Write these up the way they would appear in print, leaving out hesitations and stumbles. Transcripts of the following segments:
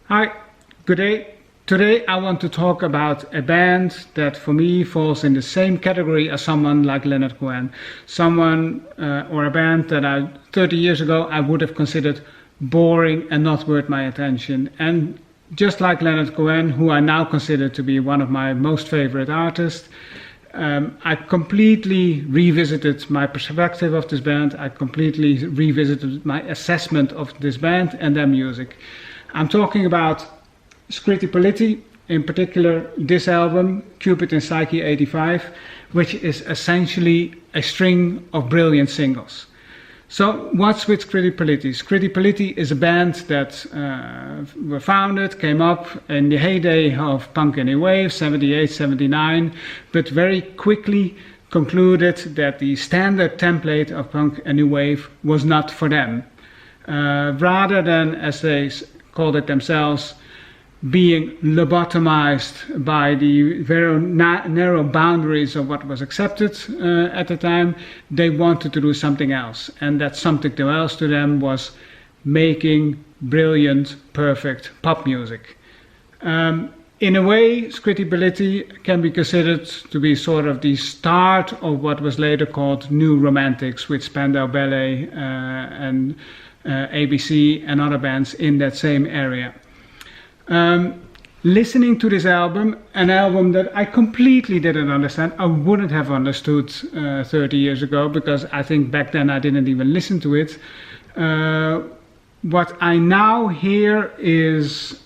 Hi, good day. Today I want to talk about a band that for me falls in the same category as someone like Leonard Cohen. Someone or a band that 30 years ago I would have considered boring and not worth my attention. And just like Leonard Cohen, who I now consider to be one of my most favorite artists, I completely revisited my perspective of this band. I completely revisited my assessment of this band and their music. I'm talking about Scritti Politti, in particular this album, Cupid in Psyche 85, which is essentially a string of brilliant singles. So what's with Scritti Politti? Scritti Politti is a band that were founded, came up in the heyday of punk and new wave, 78, 79, but very quickly concluded that the standard template of punk and new wave was not for them. Rather than, as they called it themselves, being lobotomized by the very narrow boundaries of what was accepted at the time, they wanted to do something else. And that something else to them was making brilliant, perfect pop music. In a way, Scritti Politti can be considered to be sort of the start of what was later called New Romantics, with Spandau Ballet and ABC and other bands in that same area. Listening to this album, an album that I completely didn't understand, I wouldn't have understood 30 years ago, because I think back then I didn't even listen to it. What I now hear is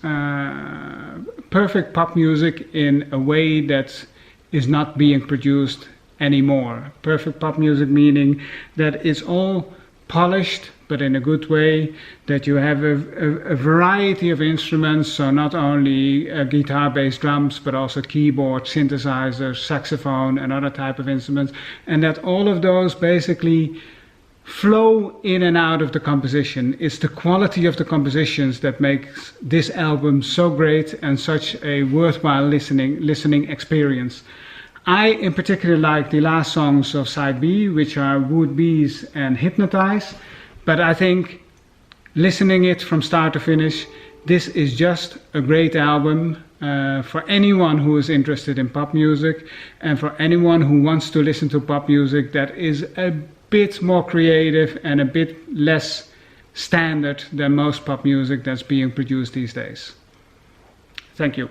perfect pop music in a way that is not being produced anymore. Perfect pop music meaning that it's all polished, but in a good way, that you have a variety of instruments, so not only guitar, bass, drums, but also keyboard, synthesizers, saxophone, and other type of instruments, and that all of those basically flow in and out of the composition. It's the quality of the compositions that makes this album so great and such a worthwhile listening experience. I in particular like the last songs of side B, which are Would Be's and Hypnotize. But I think listening it from start to finish, this is just a great album for anyone who is interested in pop music, and for anyone who wants to listen to pop music that is a bit more creative and a bit less standard than most pop music that's being produced these days. Thank you.